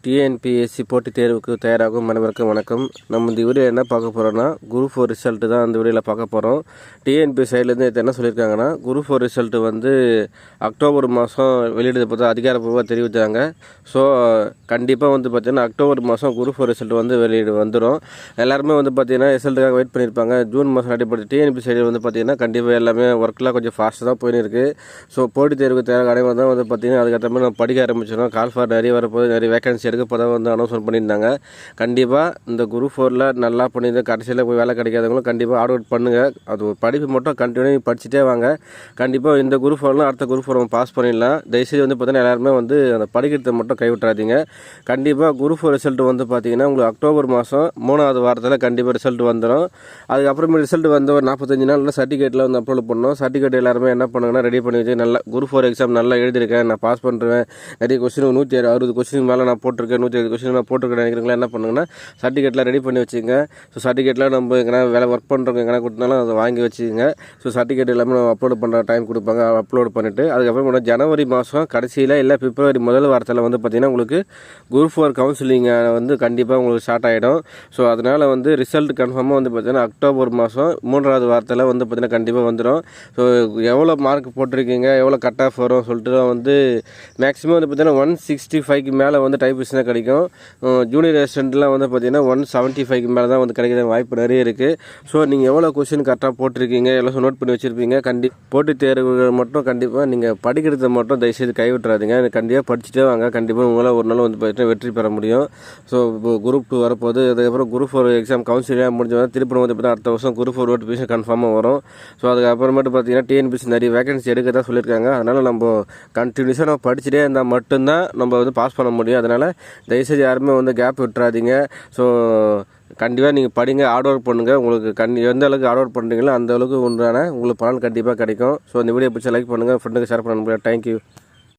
TNPSC போட்டித் தேர்வுக்கு தயாராகும் அனைவருக்கும் வணக்கம். நம்ம இந்த வீடியோ என்ன பார்க்க போகிறோம்னா, குரூப் 4 ரிசல்ட்டு தான் இந்த வீடியோவில் பார்க்க போகிறோம். டிஎன்பி சைட்லேருந்து இது என்ன சொல்லியிருக்காங்கன்னா, குரூப் 4 ரிசல்ட்டு வந்து அக்டோபர் மாதம் வெளியிடுறதை பற்றி அதிகாரப்பூர்வமாக தெரிவித்தாங்க. ஸோ கண்டிப்பாக வந்து பார்த்திங்கன்னா அக்டோபர் மாதம் குரூப் 4 ரிசல்ட் வந்து வந்துடும். எல்லாருமே வந்து பார்த்திங்கன்னா ரிசல்ட்டுக்காக வெயிட் பண்ணியிருப்பாங்க. ஜூன் மாதம் அடிப்படை டிஎன்பி சைடு வந்து பார்த்திங்கன்னா கண்டிப்பாக எல்லாமே ஒர்க்லாம் கொஞ்சம் ஃபாஸ்ட்டாக தான் போயின்னு இருக்குது. ஸோ போட்டித் தேர்வுக்கு தயாராக அனைவரும் தான் வந்து பார்த்திங்கன்னா அதுக்கேற்ற மாதிரி நம்ம படிக்க ஆரம்பிச்சிடும். கால் ஃபார் நிறைய வரப்போது நிறைய வேகன்சி எடுக்க இப்போ தான் வந்து அனௌன்ஸ்மெண்ட் பண்ணியிருந்தாங்க. கண்டிப்பாக இந்த குரூப் 4ல் நல்லா பண்ணிட்டு கடைசியில் போய் வேலை கிடைக்காதவங்களும் கண்டிப்பாக ஹார்ட் ஒர்க் பண்ணுங்கள். அது ஒரு படிப்பு மட்டும் கண்டினியூ படிச்சுட்டே வாங்க. கண்டிப்பாக இந்த குரூப் 4லாம் அடுத்த குரூப் 4 நம்ம பாஸ் பண்ணிடலாம். தயவுசெய்து வந்து பார்த்தீங்கன்னா எல்லாருமே வந்து அந்த படிக்கிறத மட்டும் கைவிட்றாதீங்க. கண்டிப்பாக குரூப் 4 ரிசல்ட் வந்து பார்த்தீங்கன்னா உங்களுக்கு அக்டோபர் மாதம் 3வது வாரத்தில் கண்டிப்பாக ரிசல்ட் வந்துடும். அதுக்கப்புறமே ரிசல்ட் வந்து ஒரு 45 நாளில் சர்டிஃபிகேட்டில் வந்து அப்லோட் பண்ணோம். சர்டிஃபிகேட் எல்லாருமே என்ன பண்ணுங்கன்னா ரெடி பண்ணி வச்சு நல்லா குரூப் 4 எக்ஸாம் நல்லா எழுதியிருக்கேன், நான் பாஸ் பண்ணுறேன், நிறைய கொஸ்டின் 160 கொஸ்டின் மேலே நான் போட்டிருக்கேன், 150 கொஸ்டின் நான் போட்டிருக்கேன் நினைக்கிறீங்களா, என்ன பண்ணுங்கன்னா சர்டிஃபிகேட்லாம் ரெடி பண்ணி வச்சுங்க. ஸோ சர்டிஃபிகேட்லாம் நம்ம எங்கன்னா வேலை ஒர்க் பண்ணுறவங்க எங்கன்னா கொடுத்தாலும் அதை வாங்கி வச்சுக்கோங்க. ஸோ சர்டிஃபிகேட் எல்லாமே நம்ம அப்லோட் பண்ணுற டைம் கொடுப்பாங்க. அப்லோட் பண்ணிவிட்டு அதுக்கப்புறம் ஜனவரி மாதம் கடைசியில் இல்லை பிப்ரவரி முதல் வாரத்தில் வந்து பார்த்திங்கன்னா உங்களுக்கு குரூப் 4 கவுன்சிலிங்கை வந்து கண்டிப்பாக உங்களுக்கு ஸ்டார்ட் ஆகிடும். ஸோ அதனால் வந்து ரிசல்ட் கன்ஃபார்மாக வந்து பார்த்திங்கன்னா அக்டோபர் மாதம் 3வது வாரத்தில் வந்து பார்த்திங்கன்னா கண்டிப்பாக வந்துடும். ஸோ எவ்வளோ மார்க் போட்டிருக்கீங்க, எவ்வளோ கட் ஆஃப் வரும் சொல்லிட்டு வந்து மேக்ஸிமம் வந்து பார்த்திங்கன்னா 165க்கு மேலே வந்து டைப்பிஸ்ட்னா கிடைக்கும். ஜூனியர் அசிஸ்டண்ட்லாம் வந்து பார்த்திங்கன்னா 175க்கு மேலே தான் வந்து கிடைக்கிற வாய்ப்பு நிறைய இருக்குது. ஸோ நீங்கள் எவ்வளோ கொஸ்டின் கரெக்டாக போட்டிருக்கீங்க எல்லாம் நோட் பண்ணி வச்சுருப்பீங்க. போட்டித் தேர்வுகள் மட்டும் கண்டிப்பாக நீங்கள் படிக்கிறத மட்டும் தயவுசெய்து கைவிட்றாதீங்க. கண்டிப்பாக படிச்சுட்டே வாங்க. கண்டிப்பாக உங்களால் ஒரு நாள் வந்து பார்த்திங்கன்னா வெற்றி பெற முடியும். ஸோ இப்போ குரூப் 2 வரப்போது. அதுக்கப்புறம் குரூப் 4 எக்ஸாம் கவுன்சிலிங்காக முடிஞ்சவங்க திருப்பி வந்து பார்த்தீங்கன்னா அடுத்த வருஷம் குரூப் 4 நோட்டிஃபிகேஷன் கன்ஃபார்மாக வரும். ஸோ அதுக்கப்புறமேட்டு பார்த்திங்கன்னா டிஎன்பிஎஸ்சி நிறைய வேகன்சி எடுக்க தான் சொல்லியிருக்காங்க. அதனால் நம்ம கண்டினியூஸாக நம்ம படிச்சுட்டே இருந்தால் மட்டும்தான் நம்ம வந்து பாஸ் பண்ண முடியும். அதனால் தயவுசெய்து யாருமே வந்து கேப் விட்டுறாதீங்க. ஸோ கண்டிப்பாக நீங்கள் படிங்க, ஹார்ட் ஒர்க் பண்ணுங்கள். உங்களுக்கு எந்த அளவுக்கு ஹார்ட் ஒர்க் பண்ணுறீங்களோ அந்த அளவுக்கு உண்டான உங்களுக்கு பலன் கண்டிப்பாக கிடைக்கும். ஸோ இந்த வீடியோ பிடிச்சா லைக் பண்ணுங்கள், ஃப்ரெண்டுக்கு ஷேர் பண்ண முடியாது. தேங்க்யூ.